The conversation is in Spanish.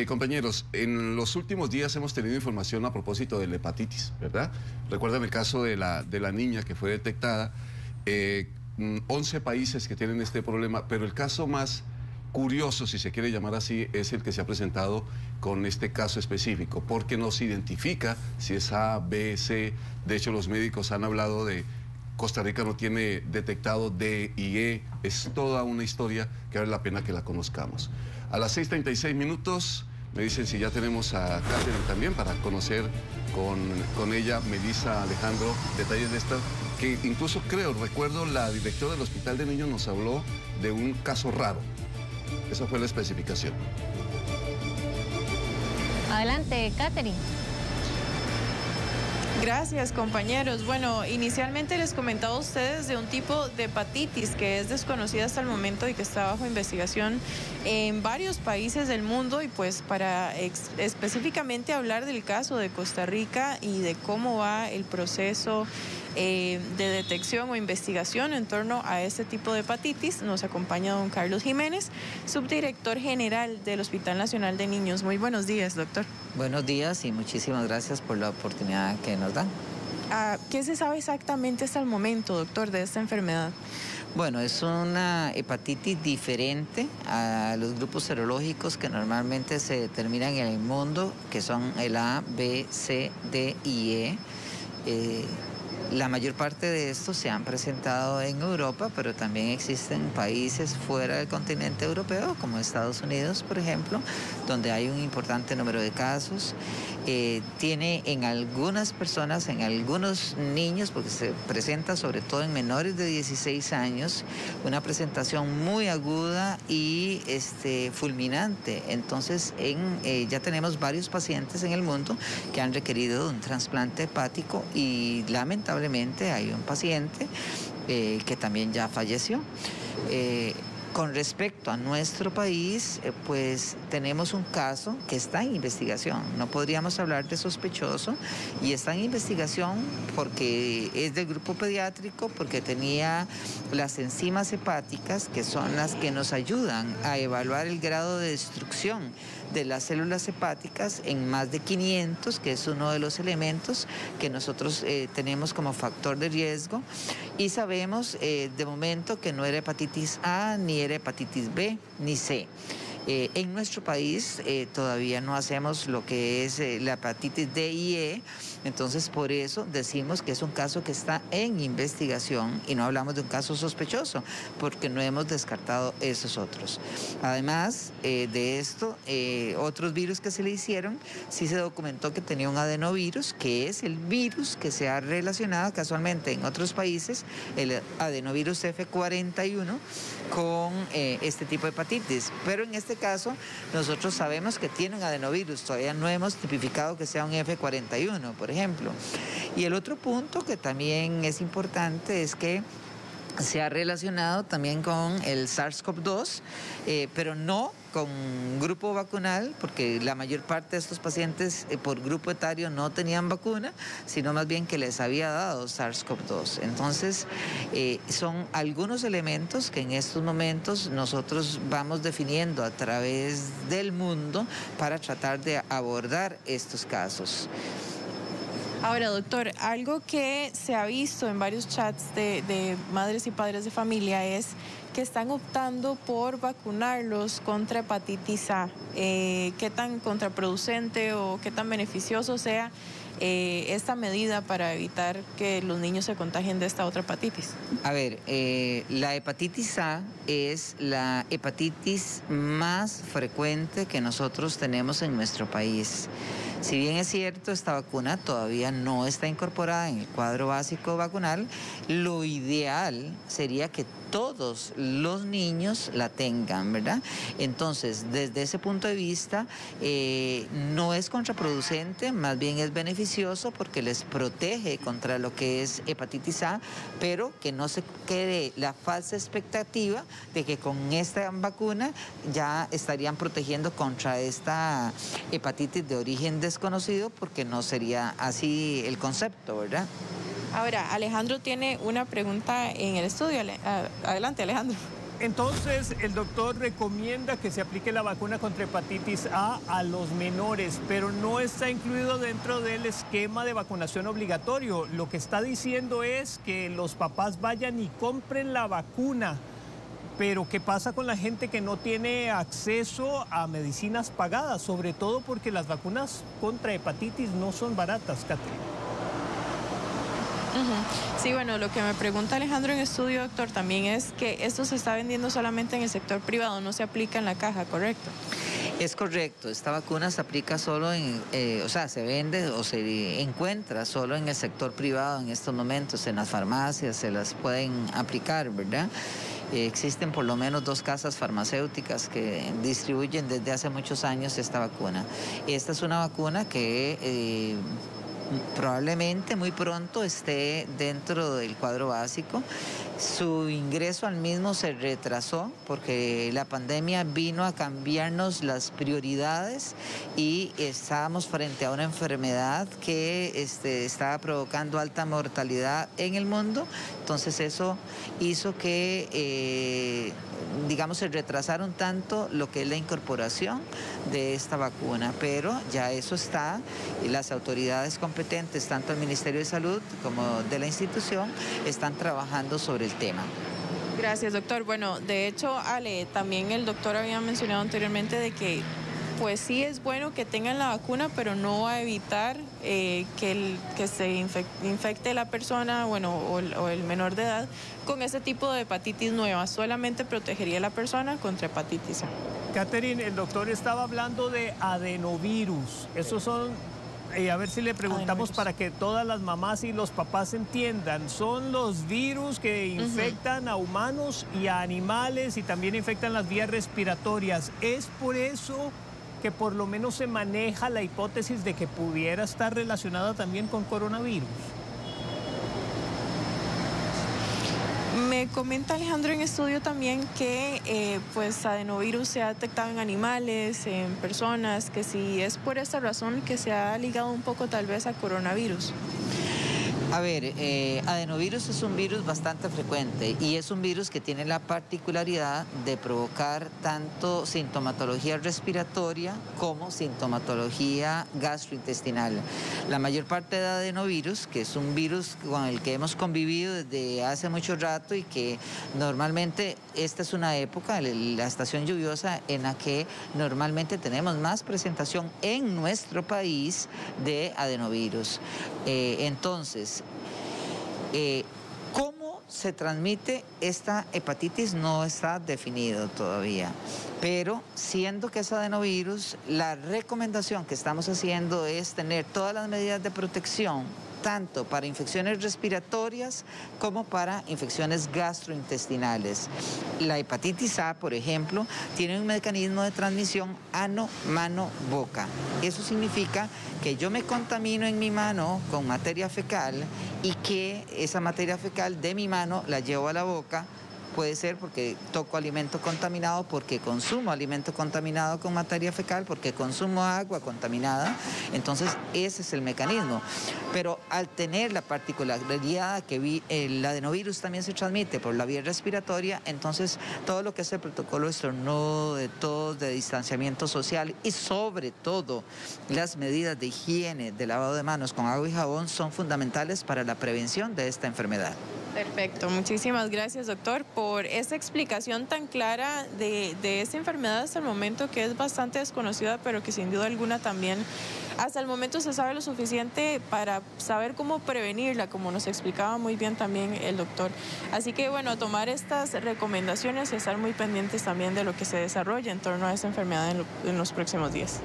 Compañeros, en los últimos días hemos tenido información a propósito de la hepatitis, ¿verdad? Recuerdan el caso de la niña que fue detectada, 11 países que tienen este problema, pero el caso más curioso, si se quiere llamar así, es el que se ha presentado con este caso específico, porque no se identifica si es A, B, C. De hecho, los médicos han hablado de Costa Rica no tiene detectado D y E. Es toda una historia que vale la pena que la conozcamos. A las 6:36 minutos me dicen si ya tenemos a Catherine también para conocer con ella, Melissa, Alejandro, detalles de esta, que incluso recuerdo la directora del Hospital de Niños nos habló de un caso raro. Esa fue la especificación. Adelante, Catherine. Gracias, compañeros. Bueno, inicialmente les comentaba a ustedes de un tipo de hepatitis que es desconocida hasta el momento y que está bajo investigación en varios países del mundo, y pues para específicamente hablar del caso de Costa Rica y de cómo va el proceso de detección o investigación en torno a este tipo de hepatitis, nos acompaña don Carlos Jiménez, subdirector general del Hospital Nacional de Niños. Muy buenos días, doctor. Buenos días y muchísimas gracias por la oportunidad que nos dan. ¿Qué se sabe exactamente hasta el momento, doctor, de esta enfermedad? Bueno, es una hepatitis diferente a los grupos serológicos que normalmente se determinan en el mundo, que son el A, B, C, D y E. La mayor parte de estos se han presentado en Europa, pero también existen países fuera del continente europeo, como Estados Unidos, por ejemplo, donde hay un importante número de casos. Tiene en algunas personas, en algunos niños, porque se presenta sobre todo en menores de 16 años, una presentación muy aguda y fulminante. Entonces, ya tenemos varios pacientes en el mundo que han requerido un trasplante hepático y lamentablemente hay un paciente que también ya falleció. Con respecto a nuestro país, pues tenemos un caso que está en investigación. No podríamos hablar de sospechoso, y está en investigación porque es del grupo pediátrico, porque tenía las enzimas hepáticas, que son las que nos ayudan a evaluar el grado de destrucción de las células hepáticas en más de 500, que es uno de los elementos que nosotros tenemos como factor de riesgo, y sabemos de momento que no era hepatitis A, ni era hepatitis B, ni C. En nuestro país todavía no hacemos lo que es la hepatitis D y E, entonces por eso decimos que es un caso que está en investigación y no hablamos de un caso sospechoso, porque no hemos descartado esos otros. Además de esto, otros virus que se le hicieron, sí se documentó que tenía un adenovirus, que es el virus que se ha relacionado casualmente en otros países, el adenovirus F41, con este tipo de hepatitis, pero en este caso nosotros sabemos que tiene un adenovirus, todavía no hemos tipificado que sea un F41, por ejemplo. Y el otro punto que también es importante es que se ha relacionado también con el SARS-CoV-2, pero no con grupo vacunal, porque la mayor parte de estos pacientes por grupo etario no tenían vacuna, sino más bien que les había dado SARS-CoV-2. Entonces, son algunos elementos que en estos momentos nosotros vamos definiendo a través del mundo para tratar de abordar estos casos. Ahora, doctor, algo que se ha visto en varios chats de madres y padres de familia es que están optando por vacunarlos contra hepatitis A. ¿Qué tan contraproducente o qué tan beneficioso sea esta medida para evitar que los niños se contagien de esta otra hepatitis? A ver, la hepatitis A es la hepatitis más frecuente que nosotros tenemos en nuestro país. Si bien es cierto, esta vacuna todavía no está incorporada en el cuadro básico vacunal, lo ideal sería que todos los niños la tengan, ¿verdad? Entonces, desde ese punto de vista, no es contraproducente, más bien es beneficioso porque les protege contra lo que es hepatitis A, pero que no se quede la falsa expectativa de que con esta vacuna ya estarían protegiendo contra esta hepatitis de origen desconocido, porque no sería así el concepto, ¿verdad? Ahora, Alejandro tiene una pregunta en el estudio. Adelante, Alejandro. Entonces, el doctor recomienda que se aplique la vacuna contra hepatitis A los menores, pero no está incluido dentro del esquema de vacunación obligatorio. Lo que está diciendo es que los papás vayan y compren la vacuna. Pero ¿qué pasa con la gente que no tiene acceso a medicinas pagadas? Sobre todo porque las vacunas contra hepatitis no son baratas, Catherine. Sí, bueno, lo que me pregunta Alejandro en estudio, doctor, también es que esto se está vendiendo solamente en el sector privado, no se aplica en la caja, ¿correcto? Es correcto, esta vacuna se aplica solo se vende o se encuentra solo en el sector privado en estos momentos, en las farmacias se las pueden aplicar, ¿verdad? Existen por lo menos 2 casas farmacéuticas que distribuyen desde hace muchos años esta vacuna. Esta es una vacuna que probablemente muy pronto esté dentro del cuadro básico. Su ingreso al mismo se retrasó porque la pandemia vino a cambiarnos las prioridades y estábamos frente a una enfermedad que estaba provocando alta mortalidad en el mundo. Entonces eso hizo que se retrasaron tanto lo que es la incorporación de esta vacuna, pero ya eso está y las autoridades competentes, tanto el Ministerio de Salud como de la institución, están trabajando sobre el tema. Gracias, doctor. Bueno, de hecho, Ale, también el doctor había mencionado anteriormente de que pues sí es bueno que tengan la vacuna, pero no va a evitar que se infecte la persona, o el menor de edad con ese tipo de hepatitis nueva. Solamente protegería a la persona contra hepatitis A. Catherine, el doctor estaba hablando de adenovirus. Esos son, a ver si le preguntamos para que todas las mamás y los papás entiendan. Son los virus que infectan a humanos y a animales y también infectan las vías respiratorias. Es por eso que por lo menos se maneja la hipótesis de que pudiera estar relacionada también con coronavirus. Me comenta Alejandro en estudio también que adenovirus se ha detectado en animales, en personas, que si es por esta razón que se ha ligado un poco tal vez a coronavirus. A ver, adenovirus es un virus bastante frecuente y es un virus que tiene la particularidad de provocar tanto sintomatología respiratoria como sintomatología gastrointestinal. La mayor parte de adenovirus, que es un virus con el que hemos convivido desde hace mucho rato y que normalmente esta es una época, la estación lluviosa, en la que normalmente tenemos más presentación en nuestro país de adenovirus. Entonces, ¿cómo se transmite esta hepatitis? No está definido todavía, pero siendo que es adenovirus, la recomendación que estamos haciendo es tener todas las medidas de protección, tanto para infecciones respiratorias como para infecciones gastrointestinales. La hepatitis A, por ejemplo, tiene un mecanismo de transmisión ano, mano, boca. Eso significa que yo me contamino en mi mano con materia fecal y que esa materia fecal de mi mano la llevo a la boca. Puede ser porque toco alimento contaminado, porque consumo alimento contaminado con materia fecal, porque consumo agua contaminada. Entonces, ese es el mecanismo. Pero al tener la particularidad que el adenovirus también se transmite por la vía respiratoria, entonces todo lo que es el protocolo de estornudo, de tos, de distanciamiento social y sobre todo las medidas de higiene, de lavado de manos con agua y jabón son fundamentales para la prevención de esta enfermedad. Perfecto, muchísimas gracias, doctor, por esa explicación tan clara de esta enfermedad hasta el momento, que es bastante desconocida, pero que sin duda alguna también hasta el momento se sabe lo suficiente para saber cómo prevenirla, como nos explicaba muy bien también el doctor. Así que bueno, tomar estas recomendaciones y estar muy pendientes también de lo que se desarrolla en torno a esta enfermedad en los próximos días.